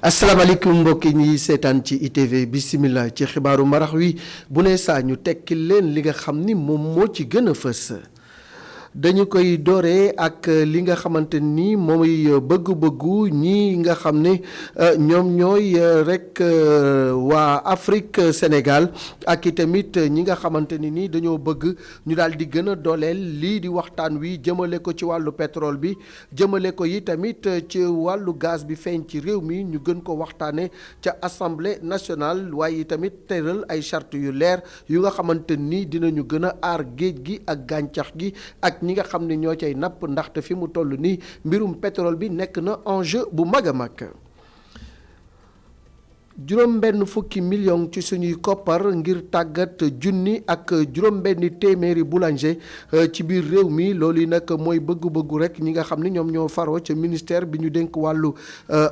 asalaamaaleykum mbokki ñi seetaan ci ITV bisimilah ci xibaaru marax wi bu ne saa ñu tekki leen li nga xam ni moom moo ci gën a fës. dañu koy dooree ak li nga xamante ni mooy bëgg-bëggu ñi nga xam ne ñoom ñooy rek waa Afrique Sénégal ak i tamit ñi nga xamante ni dañoo bëgg ñu daal di gën a dooleel lii di waxtaan wi jëmale ko ci wàllu pétrole bi jëmale ko yi tamit ci wàllu gaz bi feeñ ci réew mi ñu gën ko waxtaane ca Assemblée nationale waaye tamit tëral ay charte yu leer yu nga xamante ni dinañu gën a aar géej gi ak gàncax gi ak ñi nga xam ne ñoo cay napp ndaxte fi mu toll nii mbirum pétrole bi nekk na enjeu bu mag a mag. juróom-benn fukki million ci suñuy koppar ngir tàggat junni ak juróom-benni téeméeri boulanger ci biir réew mi loolu yi nag mooy bëgg-bëggu rek ñi nga xam ni ñoom ñoo faroo ca ministère bi ñu dénk wàllu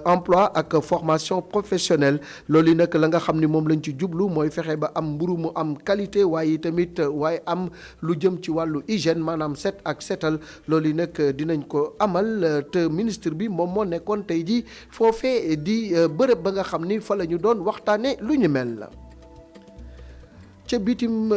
emploi ak formation professionnelle loolu yi nag la nga xam ni moom lañ ci jublu mooy fexe ba am mburu mu am qualité waaye tamit waaye am lu jëm ci wàllu hygiène maanaam set ak setal loolu yi nag dinañ ko amal te ministre bi moom moo nekkoon tey ji foofee di bërëb ba nga xam ni fa la ñu doon waxtaane lu ñu mel la ca bitim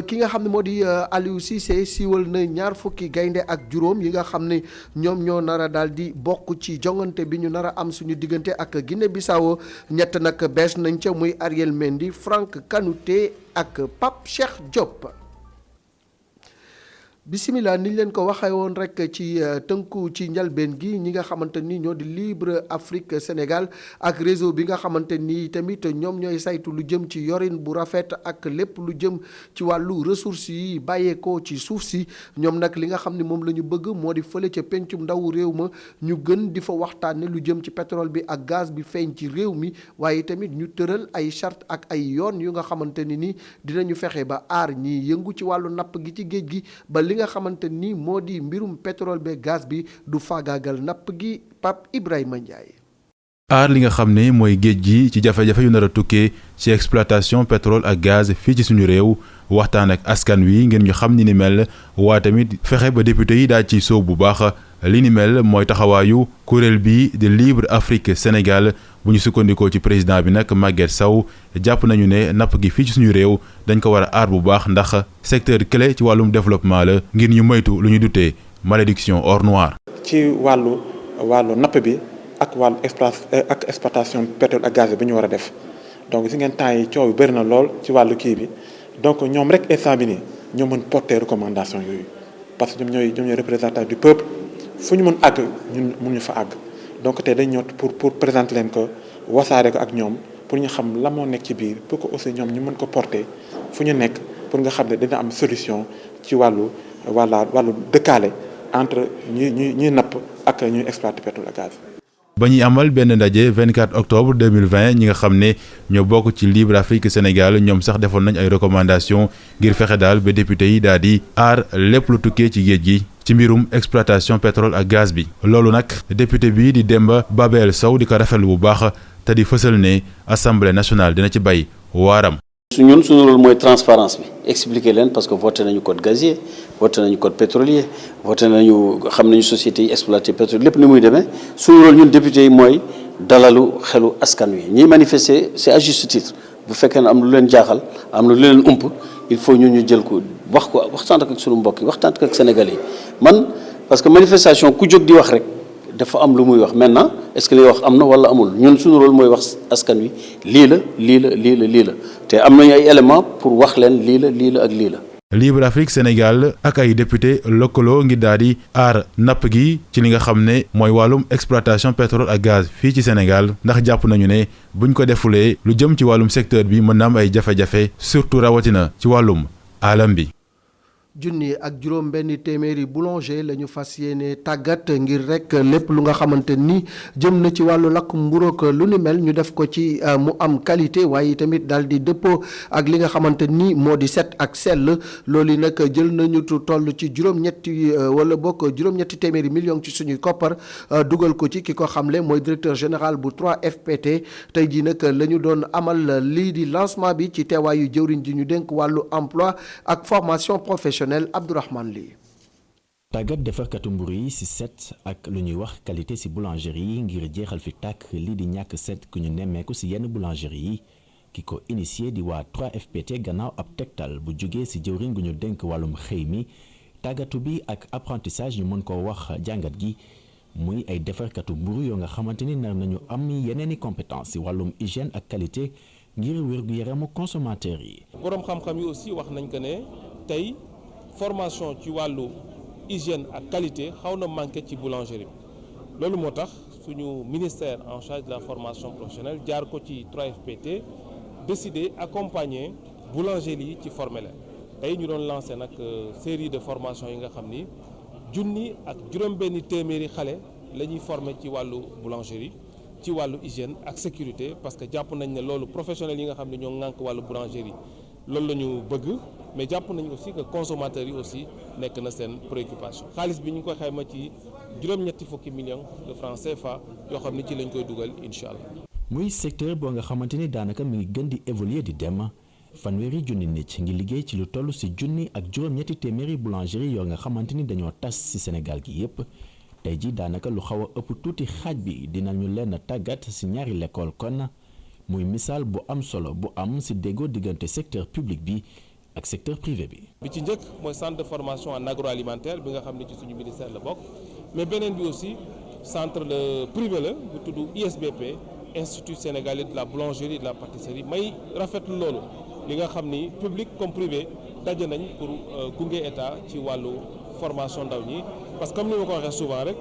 ki nga xam ne moo di Aliou Cissé siiwal na 20 gaynde ak juróom yi nga xam ne ñoom ñoo nar a daal di bokk ci jongante bi ñu nar a am suñu diggante ak Guinée Bissau ñett nag bees nañ ca muy Ariel Mendy Franck Kanouté ak Pape Cheikh Diop. bisimilah ni ñu leen ko waxee woon rek ci tënku ci njalbeen gi ñi nga xamante ni ñoo di Libre Afrique Sénégal ak réseau bi nga xamante ni tamit ñoom ñooy saytu lu jëm ci yorin bu rafet ak lépp lu jëm ci wàllu ressources yi bàyyeekoo ci suuf si ñoom nag li nga xam ne moom la ñu bëgg moo di fële ca pencum ndawu réew ma ñu gën di fa waxtaane lu jëm ci pétrole bi ak gaz bi feeñ ci réew mi waaye tamit ñu tëral ay charte ak ay yoon yu nga xamante ni dinañu fexe ba aar ñi yëngu ci wàllu napp gi ci géej gi ba li nga xamante ni moo di mbirum pétrole be gaz bi du faagaagal napp gi Pape Ibrahima Ndiaye. aar li nga xam ne mooy géej gi ci jafe-jafe yu nar a tukkee ci exploitation pétrole ak gaz fii ci suñu réew waxtaan ak askan wi ngeen ñu xam ni mel waa tamit fexe ba député yi daal ci soob bu baax li ni mel mooy taxawaayu kuréel bi di Libre Afrique Sénégal bu ñu sukkandikoo ci président bi nag Maguette Sow jàpp nañu ne napp gi fii ci suñu réew dañ ko war a aar bu baax ndax secteur clé ci wàllum développement la ngir ñu moytu lu ñu dutee malédiction or noir. ci wàllu napp bi ak wàllu exploitation pétrole ak gaz bi ñu war a def donc si ngeen temps yi coow yu bëri na lool ci wàllu kii bi donc ñoom rek instant bi nii ñoo mën porter recommandation yooyu parce que ñoom ñooy représentant du peuple fu ñu mën àgg ñun mun ñu fa àgg donc tey dañ ñëw pour présenter leen ko wasaare ko ak ñoom pour ñu xam la moo nekk ci biir pour que aussi ñoom ñu mën ko porter fu ñu nekk pour nga xam ne dina am solution ci wàllu dëkkaale entre ñuy napp ak ñuy exploiter pétrole ak gaz. ba ñuy amal benn ndaje 24 octobre 2020 ñi nga xam ne ñoo bokk ci Libre Afrique Sénégal ñoom sax defoon nañ ay recommandations ngir fexe daal ba député yi daal di aar lépp lu tukkee ci géej gi ci mbirum exploitation pétrole ak gaz bi. loolu nag député bi di Demba Babel Sow di ko rafetlu bu baax te di fësal ne assemblée nationale dina ci bay waaram. ñun suñu rôle mooy transparence bi expliquer leen parce que voté nañu code gazier voté nañu code pétrolier voté nañu xam nañu sociétés yi exploité pétrole lépp ni muy demee suñu rôle ñun député yi mooy dalalu xelu askan wi ñiy manifester c'est à juste titre bu fekkee ne am lu leen jaaxal am lu leen ump il faut ñu jël ko waxtaan ak suñu mbokk yi waxtaan ak Sénégalais yi man parce que manifestation ku jóg di wax rek dafa am lu muy wax maintenant est-ce que li wax am na wala amul ñun suñu rôle mooy wax askan wi lii la te am nañu ay éléments pour wax leen lii la ak lii la. Libre Afrique Sénégal ak ay député lëkkaloo ngir daal di aar napp gi ci li nga xam ne mooy wàllum exploitation pétrole ak gaz fii ci Sénégal ndax jàpp nañu ne buñ ko defulee lu jëm ci wàllum secteur bi mën na am ay jafe-jafe surtout rawatina ci wàllum alam bi. junni ak juróom benn téeméeri boulanger la ñu fas yéene tàggat ngir rek lépp lu nga xamante ni jëm na ci wàllu lakk mburook lu ni mel ñu def ko ci mu am qualité waaye tamit daal di dëppoo ak li nga xamante ni moo di set ak sell loolu yi nag jël nañu toll ci juróom-ñetti téeméeri million ci suñuy koppar dugal ko ci ki ko xamle mooy directeur général bu 3FPT tey jii nag la ñu doon amal lii di lancement bi ci teewaayu jëwriñ ji ñu dénk wàllu emploi ak formation professionnelle Abdourahmane Ly. tàggat defarkatu mburu yi ci set ak lu ñuy wax qualité ci boulangerie yi ngir jeexal fi tàkk lii di ñàkk set ku ñu nemmeeku ci yenn boulangerie yi ki ko initié di waa 3FPT gannaaw ab tegtal bu jógee ci jëwriñ gu ñu dénk wàllum xëy mi tàggatu bi ak apprentissage ñu mën koo wax jàngat gi muy ay defarkatu mburu yoo nga xamante ni nar nañu am yeneeni compétence ci wàllum hygiène ak qualité ngir wér-gu-yaramu consommateur yi. boroom xam-xam yi aussi wax nañ ko ne tey formation ci wàllu hygiène ak qualité xaw na manqué ci boulangerie bi loolu moo tax suñu ministère en charge de la formation professionnelle jaar ko ci 3FPT décidé accompagner boulangerie yi ci former leen tey ñu doon lancé nag série de formation yi nga xam ni junni ak juróom-benni téeméeri xale la ñuy former ci wàllu boulangerie ci wàllu hygiène ak sécurité parce que jàpp nañ ne loolu professionnels yi nga xam ne ñoo ŋànk wàllu boulangerie loolu la ñu bëgg mais jàpp nañu aussi que consommateurs yi aussi nekk na seen préoccupation xaalis bi ñu ngi koy xayma ci juróom-ñetti fukki millions de francs CFA yoo xam ne ci lañ koy dugal incha allah. muy secteur boo nga xamante ni daanaka mi ngi gën di évoluer di dem fanweeri junni nit ngi liggéey ci lu toll ci junni ak juróom-ñetti téeméeri boulangerie yoo nga xamante ni dañoo tas ci Sénégal gi yépp tey ji daanaka lu xaw a ëpp tuuti xaaj bi dinañu leen tàggat ci ñaari l'école kon muy misaal bu am solo bu am ci déggoo diggante secteur public bi ak secteur privé bi. bi ci njëkk mooy centre de formation en agroalimentaire bi nga xam ne ci suñu ministère la bokk mais beneen bi aussi centre de privé la bu tudd ISBP Institut sénégalais de la boulangerie et de la pâtisserie may rafetlu loolu li nga xam ni public comme privé daje nañ pour gunge état ci wàllu formation ndaw ñi parce que comme ni ma ko waxee souvent rek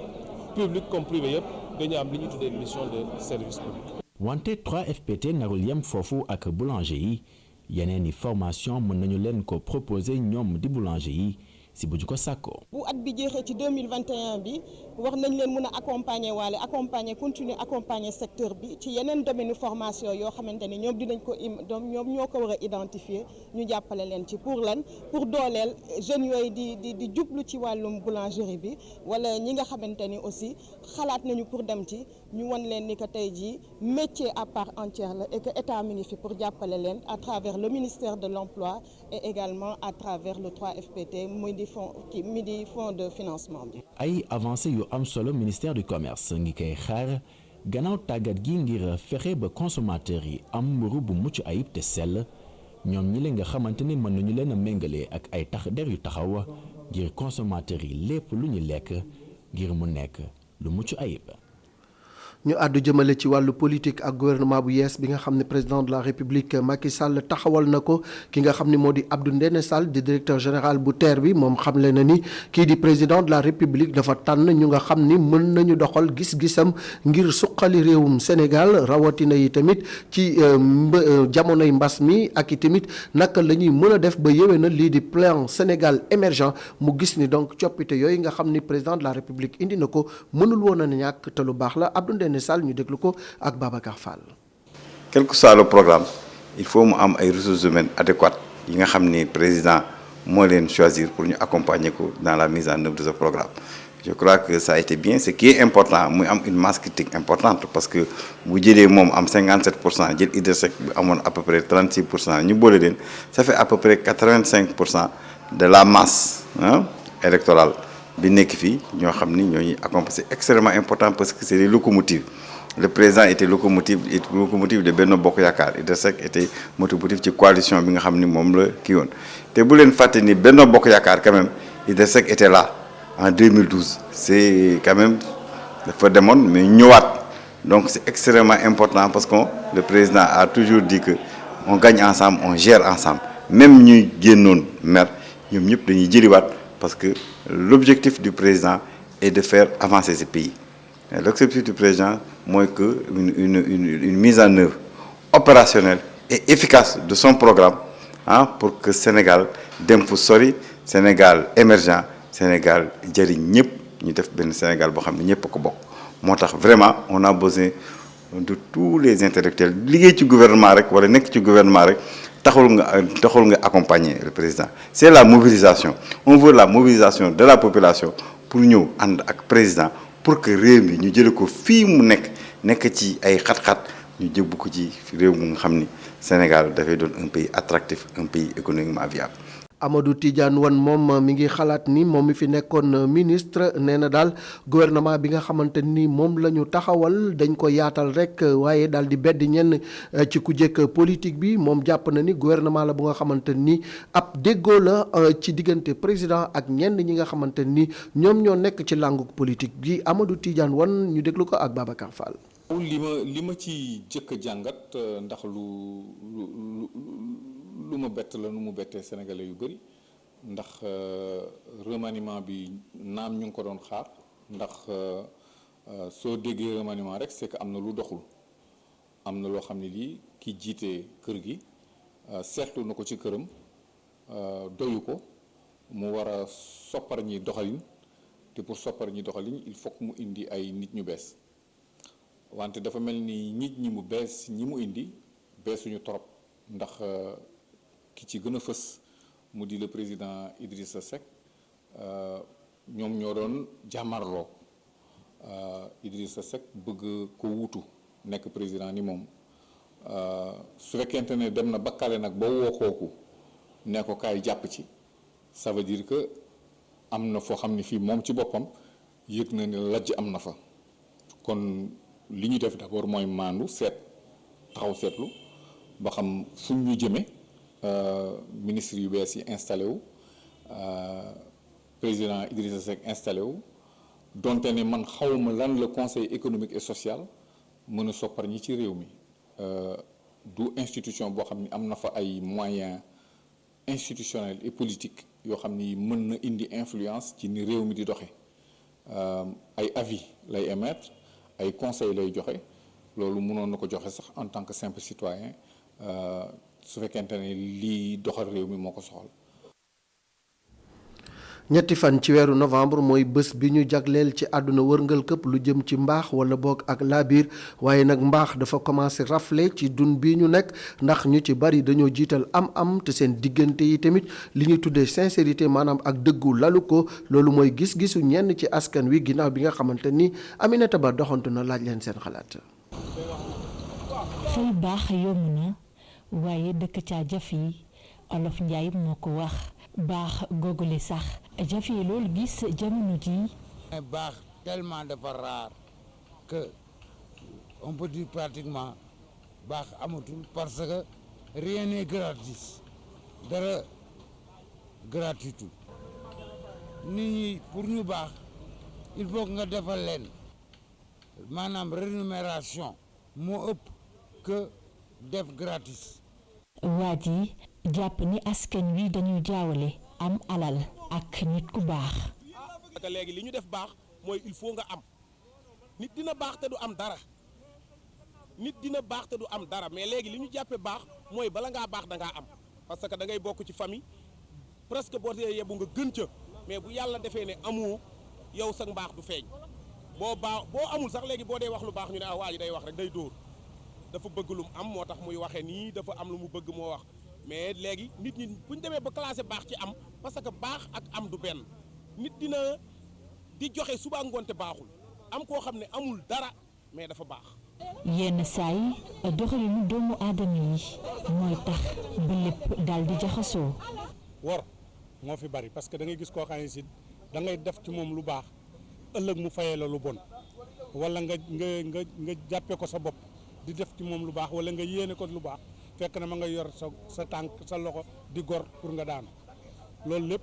public comme privé yëpp dañu am li ñuy tuddee mission de service public. wante 3FPT narul yem foofu ak boulanger yi yeneen i formation mën nañu leen ko proposer ñoom di boulanger yi si bu ñu ko sàkkoo. bu at bi jeexee ci 2021 bi war nañ leen mën a accompagner continuer accompagner secteur bi ci yeneen domaine formation yoo xamante ni ñoom dinañ ko ñoom ñoo ko war a identifier ñu jàppale leen ci pour dooleel jeunes yooyu di jublu ci wàllum boulangerie bi wala ñi nga xamante ni aussi xalaat nañu pour dem ci ñu won leen ni que tey jii métier à part entière la et que état mi ngi fi pour jàppale leen à travers le ministère de l'emploi et également à travers le 3FPT muy di fonds de financement bi. ay avancées yu am solo ministère du commerce ngi koy xaar gannaaw tàggat gi ngir fexe ba consommateurs yi am mburu bu mucc ayib te sell ñoom ñi leen nga xamante ni mën nañu leen a méngale ak ay tax der yu taxaw ngir consommateurs yi lépp lu ñu lekk ngir mu nekk lu mucc ayib. ñu àddu jëmale ci wàllu politique ak gouvernement bu yees bi nga xam ne président de la république Macky Sall taxawal na ko ki nga xam ne moo di Abdou Ndéné Sall di directeur général bu TER bi moom xamle na ni kii di président de la république dafa tànn ñu nga xam ni mën nañu doxal gis-gisam ngir suqali réewum Sénégal rawatina yi tamit ci jamonoy mbas mi ak i tamit naka la ñuy mën a def ba yéwénal lii di plan Sénégal émergent mu gis ni donc coppite yooyu nga xam ni président de la république indi na ko mënul woon a ñàkk te lu baax la Abdou Ndéné Sall ñu déglu ko ak Babacar Fall. Quel que soit le programme il faut mu am ay ressources humaines adéquates yi nga xam ni président moo leen choisir pour ñu accompagner ko dans la mise en œuvre de ce programme. Je crois que ça a été bien ce qui est important muy am une masse critique importante parce que bu jëlee moom am 57% jël Idrissa Seck bu amoon à peu près 36% ñu boole leen ça fait à peu près 85% de la masse électorale. bi nekk fii ñoo xam ni ñooñu accompagner c'est extrêmement important parce que c'est les locomotives le président était locomotive de Benno Bokk Yaakaar Idrissa Seck était locomotive ci coalition bi nga xam ni moom la kii woon te bu leen fàtte ni Benno Bokk Yaakaar quand même Idrissa Seck était là en 2012 c'est quand même dafa demoon mais ñëwaat donc c'est extrêmement important parce que le président a toujours dit que on gagne ensemble on gère ensemble même ñuy génnoon mer ñoom ñëpp dañuy jëliwaat parce que l'objectif du président est de faire avancer ce pays. L'objectif du président mooy que une mise en œuvre opérationnelle et efficace de son programme pour que Sénégal dem fu sori Sénégal émergent Sénégal jëriñ ñëpp ñu def benn Sénégal boo xam ne ñëpp a ko bokk. moo tax vraiment on a besoin de tous les intellectuels liggéey ci gouvernement rek wala nekk ci gouvernement rek. taxul nga accompagner le président c'est la mobilisation on veut la mobilisation de la population pour ñëw ànd ak président pour que réew mi ñu jële ko fii mu nekk ci ay xat-xat ñu jëbbu ko ci réew mu nga xam ni Sénégal dafay doon un pays attractif un pays économiquement viable. Amadou Tidiane Wane moom mi ngi xalaat ni moom mi fi nekkoon ministre nee na daal gouvernement bi nga xamante ni moom la ñu taxawal dañ ko yaatal rek waaye daal di bedd ñenn ci ku jëkk politique bi moom jàpp na ni gouvernement la bu nga xamante ni ab déggoo la ci diggante président ak ñenn ñi nga xamante ni ñoom ñoo nekk ci langue politique bi Amadou Tidiane Wane ñu déglu ko ak Babacar Fall. li ma ci jëkk jàngat ndax lu ma bett la nu mu bettee sénégalais yu bëri ndax remaniement bi naam ñu ngi ko doon xaar ndax soo déggee remaniement rek c'est que am na lu doxul am na loo xam ne lii ki jiite kër gi seetlu na ko ci këram doyu ko mu war a soppar ñi doxalin te pour soppar ñi doxalin il faut que mu indi ay nit ñu bees wante dafa mel ni nit ñi mu bees ñi mu indi beesuñu trop ndax ki ci gën a fës mu di le président Idrissa Seck ñoom ñoo doon jàmmarloo Idrissa Seck bëgg ko wuutu nekk président ni moom su fekkente ne dem na ba kale nag ba woo kooku ne ko kaay jàpp ci ça veut dire que am na foo xam ne fii moom ci boppam yëg na ne lajj am na fa kon li ñu def d'abord mooy maandu seet taxaw seetlu ba xam fu ñu jëme ministre yu bees yi installé wu président Idrissa Seck installé wu donte ne man xawma lan le conseil économique et social mën a soppar ñi ci réew mi du institution boo xam ni am na fa ay moyens institutionnels et politiques yoo xam ni mën na indi influence ci ni réew mi di doxe ay avis lay émettre ay conseils lay joxe loolu mënoon na ko joxe sax en tant que simple citoyen su fekkente ne lii doxal réew mi moo ko soxal. ñetti fan ci weeru novembre mooy bés bi ñu jagleel ci àdduna wërngal këpp lu jëm ci mbaax wala boog ak laabiir waaye nag mbaax dafa commencé rafle ci dun bi ñu nekk ndax ñu ci bari dañoo jiital am te seen diggante yi tamit li ñuy tuddee sincérité maanaam ak dëggu lalu ko loolu mooy gis-gisu ñenn ci askan wi ginnaaw bi nga xamante ni Aminata Ba doxantu na laaj leen seen xalaat. xëy baax yomb na waaye dëkk ca jaf yi Olof Njaay moo ko wax baax googule sax jafe loolu gis jamono ji baax tellement dafa rare que on peut dire pratiquement baax amatul parce que rien n'est gratis dara gratuitul nit ñi pour ñu baax il faut que nga defal leen maanaam rémunération moo ëpp que def gratis. waa ji jàpp ni askan wi dañuy jaawale am alal ak nit ku baax. parce que léegi li ñu def baax mooy il faut nga am nit dina baax te du am dara nit dina baax te du am dara mais léegi li ñu jàppee baax mooy bala ngaa baax da ngaa am parce que da ngay bokk ci famille presque boo tee yebu nga gën ca mais bu yàlla defee ne amoo yow sa mbaax du feeñ boo amul sax léegi boo dee wax lu baax ñu ne ah waa ji day wax rek day dóor dafa bëgg lu mu am moo tax muy waxee nii dafa am lu mu bëgg moo wax. mais léegi nit ñi bu ñu demee ba classé baax ci am parce que baax ak am du benn nit dina di joxe suba ngoonte baaxul am koo xam ne amul dara mais dafa baax. yenn saa yi doxalinu doomu aadama yi mooy tax ba lépp daal di jaxasoo. wor moo fi bari parce que da ngay gis koo xam ne si da ngay def ci moom lu baax ëllëg mu fayee la lu bon wala nga jàppee ko sa bopp di def ci moom lu baax wala nga yéene ko lu baax. fekk na ma nga yor sa tànk sa loxo di gor pour nga daanu loolu lépp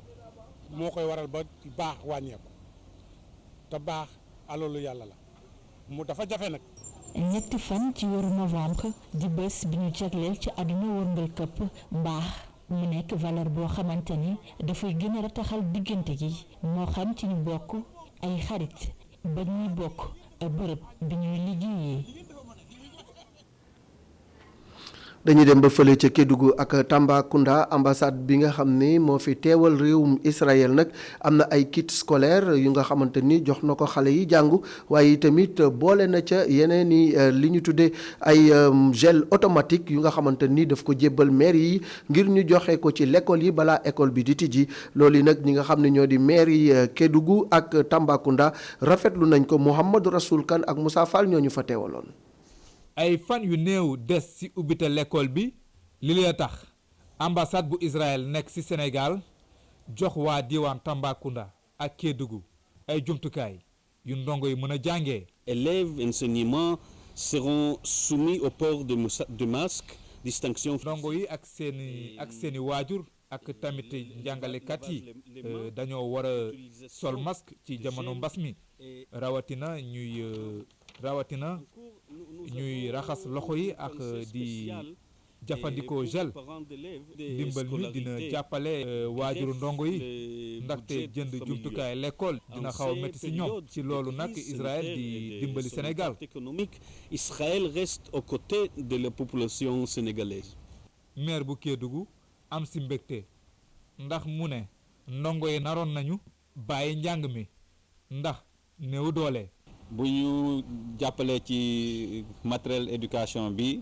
moo koy waral ba baax wàññeeku te baax alalu yàlla la mu dafa jafe nag. ñetti fan ci weeru novembre di bés bi ñu jagleel ci àdduna wërngal këpp mbaax mu nekk valeur boo xamante ni dafay gën a rataxal diggante gi moo xam ci ñu bokk ay xarit ba ñuy bokk bërëb bi ñuy liggéeyee. dañuy dem ba fële ca Kédougou ak Tambacounda ambassade bi nga xam ni moo fi teewal réewum Israël nag am na ay kits scolaires yu nga xamante ni jox na ko xale yi jàngu waaye tamit boole na ca yeneen i li ñu tuddee ay gel automatique yu nga xamante ni daf ko jébbal maire yi ngir ñu joxe ko ci l'école yi balaa école bi di tijji loolu yi nag ñi nga xam ne ñoo di maire yi Kédougou ak Tambacounda rafetlu nañ ko Mouhamadou Rassoul Kane ak Moussa Fall ñoo ñu fa teewaloon. ay fan yu néew des ci ubbite l'école bi li lee tax ambassade bu Israël nekk ci Sénégal jox waa diwaan Tambacounda ak Kédougou ay jumtukaay yu ndongo yi mën a jàngee. Élèves enseignement seront soumis au port de masque distinction. ndongo yi ak seeni waajur ak tamit njàngalekat yi dañoo war a sol masque ci jamono mbas mi rawatina ñuy raxas loxo yi ak di jëfandikoo gel. ndimbal mi dina jàppale waajuru ndongo yi ndaxte jënd jumtukaay l'école dina xaw a métti ci ñoom ci loolu nag Israël di dimbali Sénégal. Israël reste aux côtés de la population sénégalaise. maire bu Kédougou am ci mbégte ndax mu ne ndongo yi naroon nañu bàyyi njàng mi ndax néew doole. bu ñu jàppale ci matériel éducation bi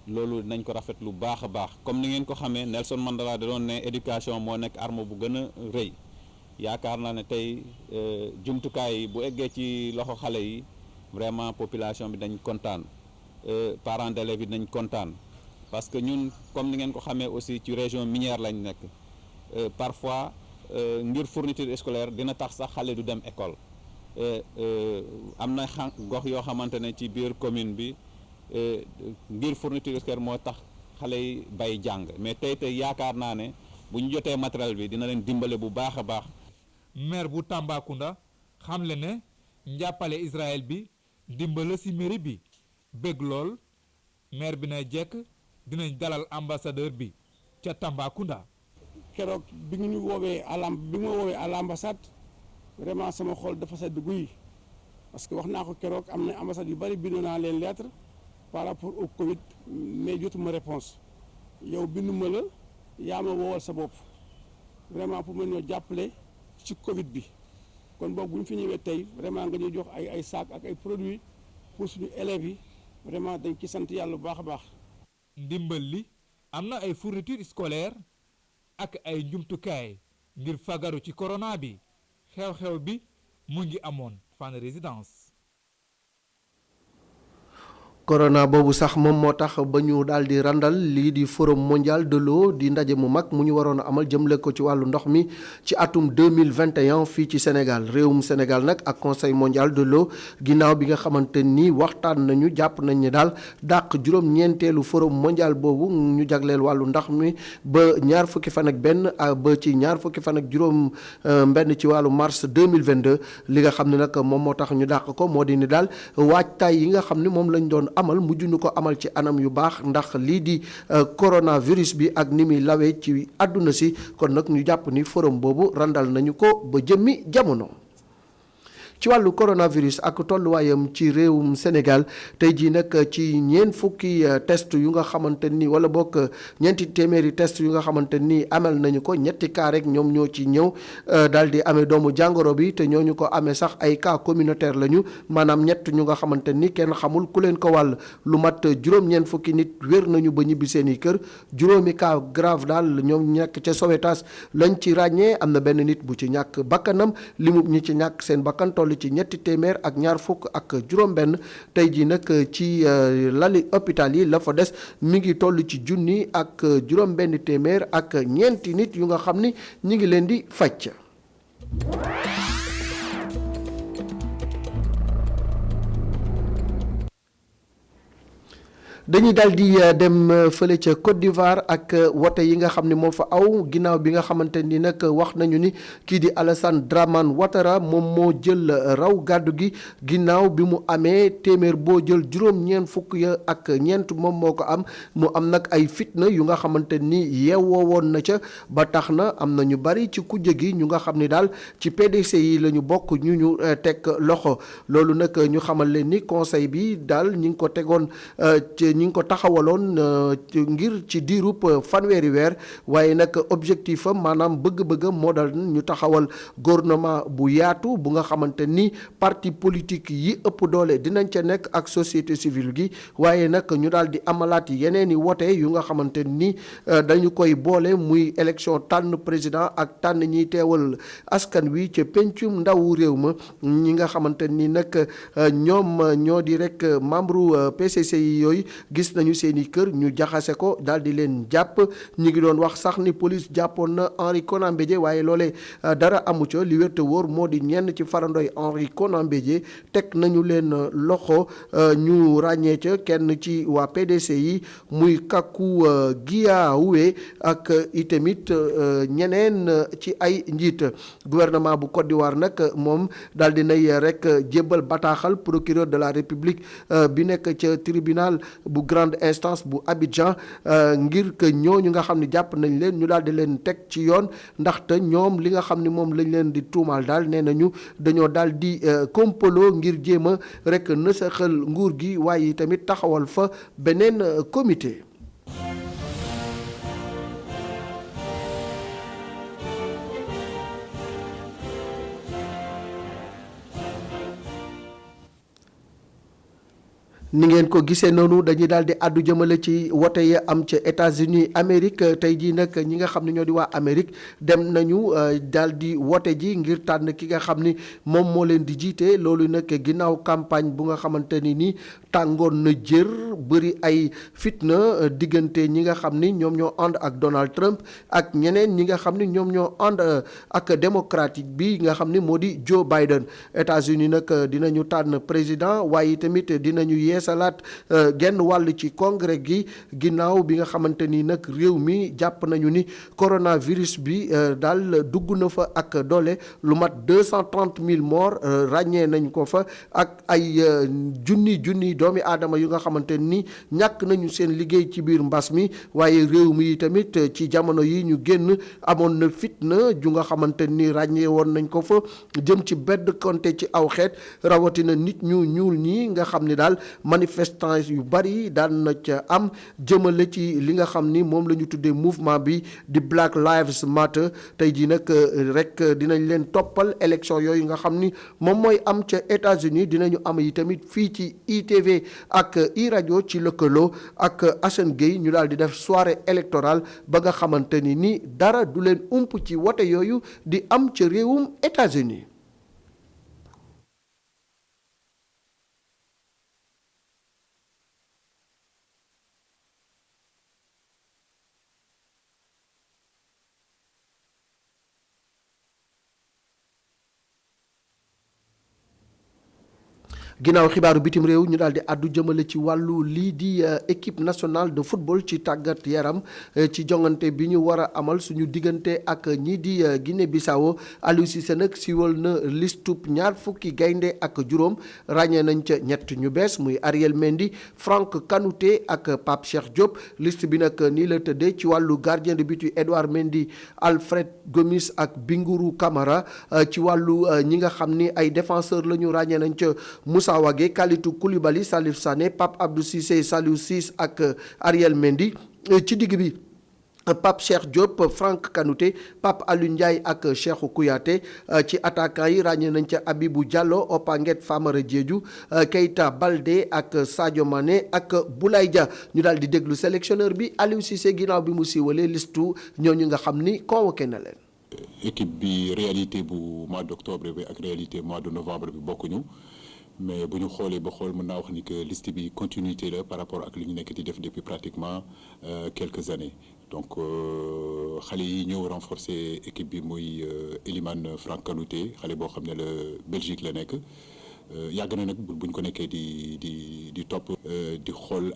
loolu nañ ko rafet lu baax a baax comme ni ngeen ko xamee Nelson Mandela da doon ne éducation moo nekk arme bu gën a rëy yaakaar naa ne tey jumtukaay yi bu eggee ci loxo xale yi vraiment population bi dañ kontaan parents d'élèves yi dañ kontaan parce que ñun comme ni ngeen ko xamee aussi ci région minière lañ nekk parfois ngir fourniture scolaire dina tax sax xale du dem école am na gox yoo xamante ne ci biir commune bi ngir fourniture scolaire moo tax xale yi bay jàng mais tey yaakaar naa ne bu ñu jotee matériel bi dina leen dimbale bu baax a baax. maire bu Tambacounda xamle ne njàppale Israël bi dimbale ci mairie bi bëgg lool maire bi na jekk dinañ dalal ambassadeur bi ca Tambacounda. keroog bi ñu woowee à l'ambassade vraiment sama xol dafa sedd guy parce que wax naa ko keroog am na ambassade yu bari bindu naa leen lettre par rapport au Covid mais jotuma réponse yow binduma la yaa ma woowal sa bopp vraiment pour mën ñoo jàppale ci Covid bi kon boog bu ñu fi ñëwee tey vraiment nga ñuy jox ay sac ak ay produits pour suñu élèves yi vraiment dañ ci sant yàlla bu baax a baax. ndimbal li am na ay fourniture scolaire ak ay njumtukaay ngir fagaru ci corona bi xew-xew bi mu ngi amoon Fann Résidence. corona boobu sax moom moo tax ba ñu daal di randal lii di forum mondial de l'eau di ndaje mu mag mu ñu waroon a amal jëmle ko ci wàllu ndox mi ci atum 2021 fii ci Sénégal réewum Sénégal nag ak conseil mondial de l'eau ginnaaw bi nga xamante ni waxtaan nañu jàpp nañ ne daal dàq juróom-ñeenteelu forum mondial boobu ñu jagleel wàllu ndox mi ba ñaar fukki fan ak benn ba ci ñaar fukki fan ak juróom benn ci wàllu mars 2022 li nga xam ne nag moom moo tax ñu dàq ko moo di ni daal waajtaay yi nga xam ne moom lañ doon amal mujj ñu ko amal ci anam yu baax ndax lii di coronavirus bi ak ni muy lawee ci àdduna si kon nag ñu jàpp ni forum boobu randal nañu ko ba jëmmi jamono. ci wàllu coronavirus ak tolluwaayam ci réewum Sénégal tey jii nag ci ñeent fukki test yu nga xamante ni wala bokk ñeenti téeméeri test yu nga xamante ni amal nañu ko ñetti cas rek ñoom ñoo ci ñëw daal di amee doomu jàngoro bi te ñooñu ko amee sax ay cas communautaire lañu maanaam ñett ñu nga xamante ni kenn xamul ku leen ko wàll lu mat juróom-ñeent fukki nit wér nañu ba ñibbi seen i kër juróomi cas grave daal ñoom ñàkk ca Sowétas lañ ci ràññee am na benn nit bu ci ñàkk bakkanam limu ñi ci ñàkk seen bakkan ci ñetti téeméer ak ñaar fukk ak juróom-benn tey jii nag ci lali hôpital yi la fa des mi ngi toll ci junni ak juróom-benn téeméer ak ñeenti nit yu nga xam ni ñi ngi leen di faj. dañuy daal di dem fële ca Côte d'Ivoire ak wote yi nga xam ne moo fa aw ginnaaw bi nga xamante ni nag wax nañu ni kii di Alassane Dramane Ouattara moom moo jël raw gàddu gi ginnaaw bi mu amee téeméer boo jël juróom-ñeent fukk ya ak ñeent moom moo ko am mu am nag ay fitna yu nga xamante ni yeewoo woon na ca ba tax na am na ñu bari ci kujje gi ñu nga xam ni daal ci PDC yi la ñu bokk ñu teg loxo loolu nag ñu xamal leen ni conseil bi daal ñi ngi ko tegoon ñi ngi ko taxawaloon ngir ci diirub fanweeri weer waaye nag objectif am maanaam bëgg-bëggam moo dal ñu taxawal gouvernement bu yaatu bu nga xamante ni parti politique yi ëpp doole dinañ ca nekk ak société civile gi waaye nag ñu daal di amalaat yeneen i wote yu nga xamante ni dañu koy boole muy élection tànn président ak tànn ñiy teewal askan wi ca pencum ndawu réew ma ñi nga xamante ni nag ñoom ñoo di rek membre PCC yi yooyu gis nañu seeni kër ñu jaxase ko daal di leen jàpp ñi ngi doon wax sax ni police jàppoon na Henri Konan Bédié waaye loolee dara amu ca li wér te wóor moo di ñenn ci farandoy Henri Konan Bédié teg nañu leen loxo ñu ràññee ca kenn ci waa PDC yi muy Kaku Guiaoué ak itamit ñeneen ci ay njiit gouvernement bu Côte d'Ivoire nag moom daal di nay rek jébbal bataaxal procureur de la République bi nekk ca tribunal bu grande instance bu Abidjan ngir que ñooñu nga xam ne jàpp nañ leen ñu daal di leen teg ci yoon ndaxte ñoom li nga xam ne moom lañ leen di tuumaal daal nee nañu dañoo daal di kompaloo ngir jéem a rek nësaxal nguur gi waaye tamit taxawal fa beneen comité. ni ngeen ko gisee noonu dañuy daal di àddu jëmale ci wote ya am ca États-Unis Amérique tey jii nag ñi nga xam ne ñoo di waa Amérique dem nañu daal di wote ji ngir tànn ki nga xam ni moom moo leen di jiite loolu nag ginnaaw campagne bu nga xamante ni nii tàngoon na jër bëri ay fitna diggante ñi nga xam ni ñoom ñoo ànd ak Donald Trump ak ñeneen ñi nga xam ni ñoom ñoo ànd ak démocratique bi nga xam ni moo di Joe Biden. États-Unis nag dinañu tànn président waaye tamit dinañu yeesalaat genn wàll ci congrès gi ginnaaw bi nga xamante ni nag réew mi jàpp nañu ni coronavirus bi daal dugg na fa ak doole lu mat 230 000 morts ràññee nañ ko fa ak ay junni doomi aadama yu nga xamante ni ñàkk nañu seen liggéey ci biir mbas mi waaye réew mi tamit ci jamono yi ñu génn amoon na fitna ju nga xamante ni ràññee woon nañ ko fa jëm ci bedd konte ci aw xeet rawatina nit ñu ñuul ñi nga xam ni daal manifestants yu bari daan na ca am jëmale ci li nga xam ni moom la ñu tuddee mouvement bi di Black Lives Matter tey jii nag rek dinañ leen toppal élection yooyu nga xam ni moom mooy am ca États-Unis dinañu am yi tamit fii ci ITV ak iRadio ci lëkkaloo ak Assane Gueye ñu daal di def soirée électorale ba nga xamante ni dara du leen ump ci wote yooyu di am ca réewum États-Unis ginnaaw xibaaru bitim réew ñu daal di àddu jëmale ci wàllu lii di équipe nationale de football ci tàggat yaram ci jongante bi ñu war a amal suñu diggante ak ñii di Guinée Bissau Aliou Cissé nag siiwal na listub 20 gaynde ak juróom ràññee nañ ca ñett ñu bees muy Ariel Mendy Franck Kanouté ak Pape Cheikh Diop liste bi nag nii la tëddee ci wàllu gardien de but Edouard Mendy Alfred Gomis ak Bingourou Kamara ci wàllu ñi nga xam ni ay défenseur la ñu ràññee nañ ca Moussa Wagué Kalidou Koulibaly Salif Sané Pape Abdou Cissé Saliou Ciss ak Ariel Mendy ci digg bi Pape Cheikh Diop Franck Kanouté Pape Alioune Ndiaye ak Cheikhou Kouyaté ci attaquant yi ràññee nañ ca Abibou Diallo Opanguet Famara Diédhiou Keita Baldé ak Sadio Mané ak Boulaye Dia ñu daal di déglu sélectionneur bi Aliou Cissé ginnaaw bi mu siiwalee listu ñooñu nga xam ni convoqué na leen. équipe bi réalité bu mois d'octobre bi ak réalité mois de novembre bi bokkuñu. mais bu ñu xoolee ba xool mën naa wax ni que liste bi continuité la par rapport ak li ñu nekk di def depuis pratiquement quelques années donc xale yi ñëw renforcer équipe bi muy Elimane Franck Kanouté xale boo xam ne la Belgique la nekk yàgg na nag buñ ko nekkee di topp di xool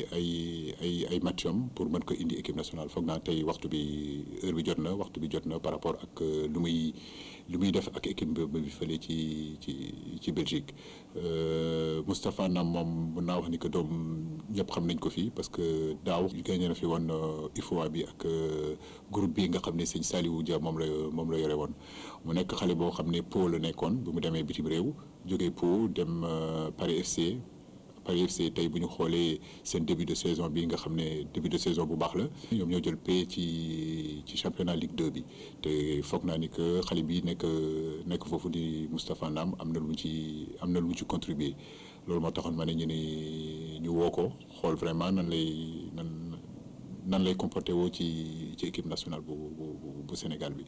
ay matcham pour mën ko indi équipe nationale foog naa tey waxtu bi jot na par rapport ak lu muy def ak équipe bi fële ci Belgique Moustapha Nam moom mën naa wax ni que doom ñëpp xam nañ ko fii parce que daaw gagné na fi woon UFOA bi ak groupe bi nga xam ne sëñ Saliou Dia moom la yore woon mu nekk xale boo xam ne Pau la nekkoon bu mu demee bitim réew jógee Pau dem Paris FC tey bu ñu xoolee seen début de saison bi nga xam ne début de saison bu baax la ñoom ñoo jël paie ci championnat Ligue 2 bi te foog naa ni que xale bi nekk foofu di Moustapha Nam am na lu mu ci contribuer loolu moo taxoon ma ne ñu woo ko xool vraiment nan lay comporté woo ci équipe nationale bu Sénégal bi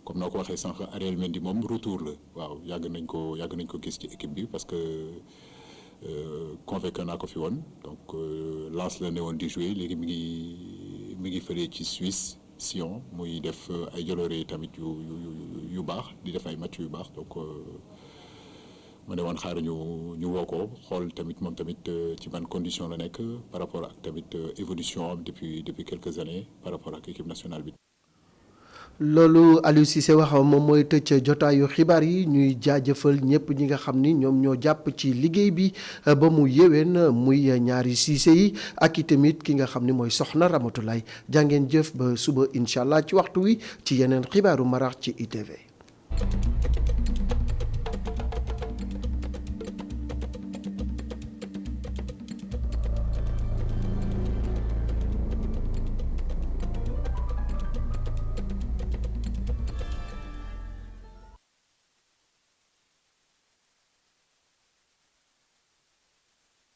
comme noo ko waxee sànq Ariel Mendy moom retour la waaw yàgg nañ ko gis ci équipe bi parce que convaincu naa ko fi woon donc Lens la ne woon di jouer léegi mi ngi fële ci Suisse Sion muy def ay jaloore tamit yu baax di def ay match yu baax donc ma ne woon xaar ñu woo ko xool tamit moom tamit ci ban condition la nekk par rapport ak tamit évolution am depuis quelques années par rapport ak équipe nationale bi. loolu Aliou Cissé wax moom mooy tëj jotaayu xibaar yi ñuy jaajëfal ñëpp ñi nga xam ni ñoom ñoo jàpp ci liggéey bi ba mu yéwén muy ñaari Cissé yi ak i tamit ki nga xam ni mooy Soxna Ramatulaay jàngeen jëf ba suba incha allah ci waxtu wi ci yeneen xibaaru marax ci ITV.